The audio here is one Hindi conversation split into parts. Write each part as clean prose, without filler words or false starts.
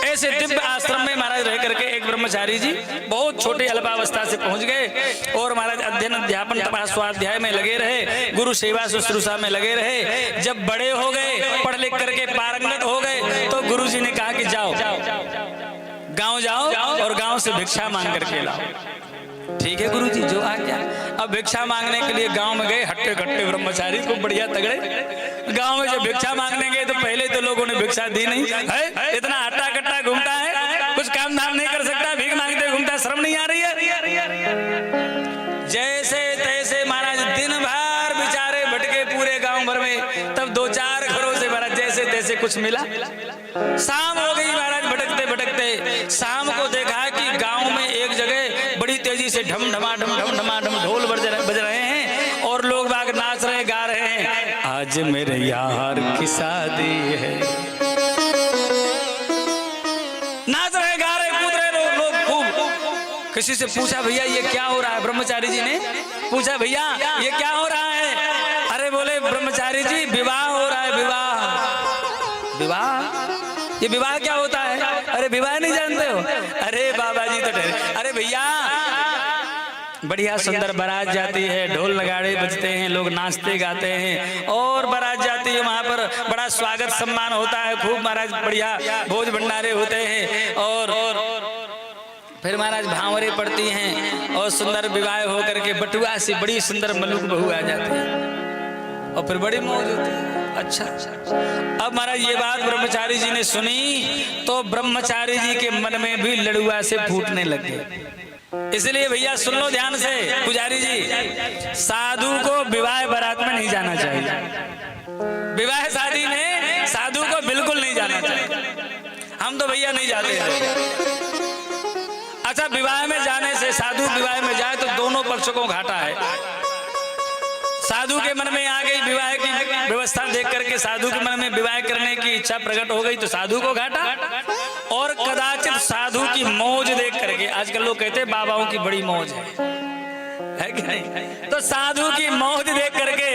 ऐसे दिव्य आश्रम में महाराज रह करके एक ब्रह्मचारी जी बहुत छोटे अल्पावस्था से पहुंच गए और महाराज अध्ययन अध्यापन तपस्या स्वाध्याय में लगे रहे, गुरु सेवा शुश्रूषा में लगे रहे। जब बड़े हो गए, पढ़ लिख करके पारंगत हो गए, तो गुरु जी ने कहा कि जाओ गांव जाओ और गांव से भिक्षा मांग करके लाओ। ठीक है गुरुजी, जो आ गया। अब भिक्षा मांगने के लिए गांव में गए, हट्टे कट्टे ब्रह्मचारी को बढ़िया तगड़े। गांव में जब भिक्षा मांगने गए तो पहले तो लोगों ने भिक्षा दी नहीं है, इतना हट्टा कट्टा घूमता है, कुछ काम धाम नहीं कर सकता, भीख मांगते घूमता, शर्म नहीं आ रही है। जैसे तैसे महाराज दिन भर बेचारे भटके पूरे गांव भर में, तब 2-4 घरों से महाराज जैसे तैसे कुछ मिला। शाम हो गई महाराज, भटकते भटकते शाम को देखा कि गांव में एक जगह बड़ी तेजी से ढम ढमा ढम ढोल बज रहे हैं और लोग बाग नाच रहे गा रहे हैं, आज मेरे यार की शादी है। नाच रहे गा रहे कूद रहे लोग खूब। किसी से पूछा भैया ये क्या हो रहा है? ब्रह्मचारी जी ने पूछा भैया ये क्या हो रहा है? अरे बोले ब्रह्मचारी जी विवाह हो रहा है। विवाह? ये विवाह क्या होता है? अरे विवाह नहीं जानते हो? अरे बाबा जी तो ठहरे। अरे भैया बढ़िया सुंदर बारात जाती है, ढोल नगाड़े बजते हैं, लोग नाचते गाते हैं और बारात जाती है, वहां पर बड़ा स्वागत सम्मान होता है, खूब महाराज बढ़िया भोज भंडारे होते हैं और फिर महाराज भांवरे पड़ती हैं और सुंदर विवाह होकर के बटुआ से बड़ी सुंदर मलुक बहू आ जाती है और फिर बड़ी मौज होती है। अच्छा, अब महाराज ये बात ब्रह्मचारी जी ने सुनी तो ब्रह्मचारी जी के मन में भी लड़ुआ से फूटने लगे। इसलिए भैया सुन लो ध्यान से, पुजारी जी साधु को विवाह बारात में नहीं जाना चाहिए। विवाह शादी में साधु को बिल्कुल नहीं जाना चाहिए। हम तो भैया नहीं जाते हैं। अच्छा, विवाह में जाने से, साधु विवाह में जाए तो दोनों पक्ष को घाटा है। साधु के मन में आ गई विवाह की व्यवस्था देख करके, साधु के मन में विवाह करने की इच्छा प्रकट हो गई तो साधु को घाटा, और कदाचित साधु की मौज देख करके, आजकल लोग कहते हैं बाबाओं की बड़ी मौज है कि नहीं? तो साधु की मौज देख करके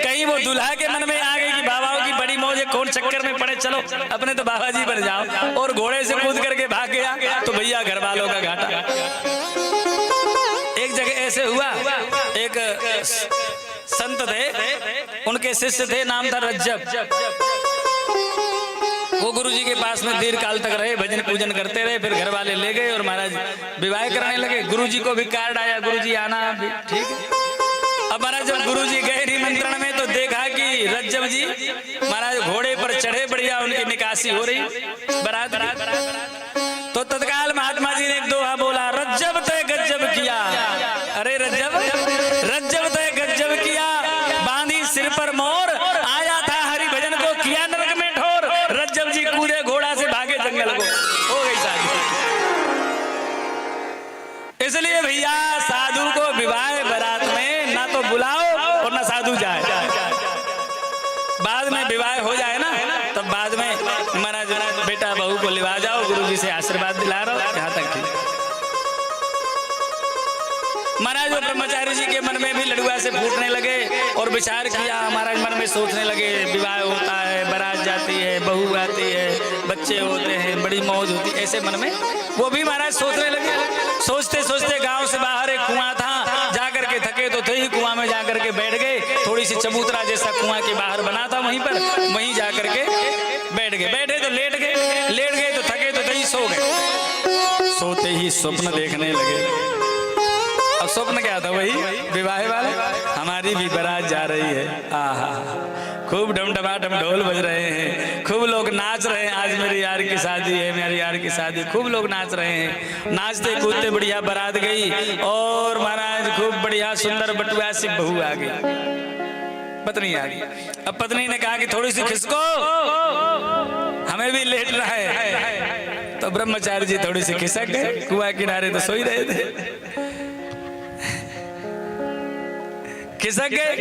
कहीं वो दूल्हा के मन में आ गई कि बाबाओं की बड़ी मौज है, कौन चक्कर में पड़े, चलो अपने तो बाबा जी बन जाओ, और घोड़े से कूद करके भाग गया तो भैया घर वालों का घाटा। एक जगह ऐसे हुआ, एक संत थे, उनके शिष्य थे, नाम था रज्जब। वो गुरु जी के पास में दीर्घ काल तक रहे, भजन पूजन करते रहे, फिर घर वाले ले गए और महाराज विवाह कराने लगे। गुरु जी को भी कार्ड आया, गुरु जी आना अभी, ठीक है। अब महाराज जब गुरु जी गए निमंत्रण में तो देखा कि रज्जब जी महाराज घोड़े पर चढ़े, बढ़िया उनकी निकासी हो रही बारात। तो तत्काल महात्मा जी ने एक दोहा बोला, रज्जब तय गज्जब किया। अरे रज्जब तय गज्जब किया, बांधी सिर पर मोर, आया था हरि भजन को, किया नरक में ठोर। रज्जब जी कूदे घोड़ा से, भागे जंगल को, हो गई शादी। इसलिए भैया साधु को विवाह बारात में ना तो बुलाओ और ना साधु जाए। बाद में विवाह हो जाए ना, तब बाद में महाराज बेटा बहू को लिवा जाओ, गुरु जी से आशीर्वाद दिला रहा हूं, यहाँ तक ठीक। महाराज ब्रह्मचारी जी के मन में भी लड़ुआ से फूटने लगे और विचार किया। महाराज मन में सोचने लगे, विवाह होता है, बारात जाती है, बहू आती है, बच्चे होते हैं, बड़ी मौज होती है, ऐसे मन में वो भी महाराज सोचने लगे। सोचते सोचते गांव से बाहर एक कुआं था, जाकर के थके तो थे ही, कुआं में जाकर के बैठ गए। थोड़ी सी चबूतरा जैसा कुआं के बाहर बना था, वहीं पर वहीं जाकर के बैठ गए। बैठे तो लेट गए तो थके तो थे ही, सो गए। सोते ही स्वप्न देखने लगे। अब स्वप्न क्या था? वही विवाह वाला, हमारी भी बारात जा रही है। आहा, खूब ढमढमाढम ढोल बज रहे हैं, खूब लोग नाच रहे हैं, आज मेरी यार की शादी है, मेरी यार की शादी, खूब लोग नाच रहे हैं। नाचते कूदते बढ़िया बारात गई और महाराज खूब बढ़िया सुंदर बटुआ से बहू आ गई, पत्नी आ गई। अब पत्नी ने कहा कि थोड़ी सी खिसको, हमें भी लेट रहा है। तो ब्रह्मचारी जी थोड़ी सी खिसक गए, कुआं किनारे तो सो ही रहे थे, खिसक गए।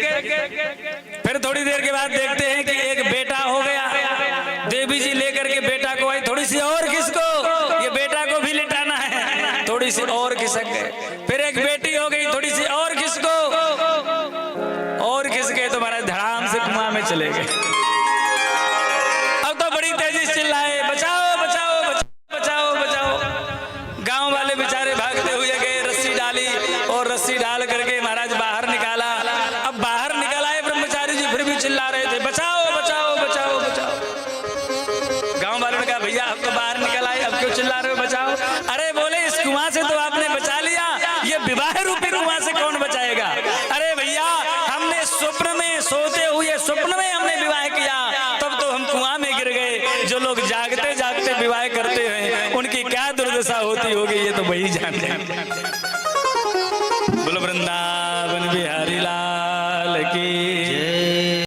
फिर थोड़ी देर के बाद देखते हैं कि एक बेटा हो गया। देवी जी लेकर के बेटा को आई, थोड़ी सी और खिसको, ये बेटा को भी लिटाना है, थोड़ी सी और खिसक गए। फिर एक बेटी हो गई, थोड़ी सी और खिसको, और खिस गए तो महाराज धड़ाम से कुआं में चले गए। अब तो बड़ी तेजी से चिल्लाए, बचाओ बचाओ बचाओ। चिल्ला रहे थे, बचाओ बचाओ बचाओ बचाओ। गांव वालों ने कहा भैया अब तो बाहर निकल आए, अब क्यों चिल्ला रहे हो बचाओ? अरे बोले इस कुआं से तो आपने बचा लिया, ये विवाह रूपी कुआं से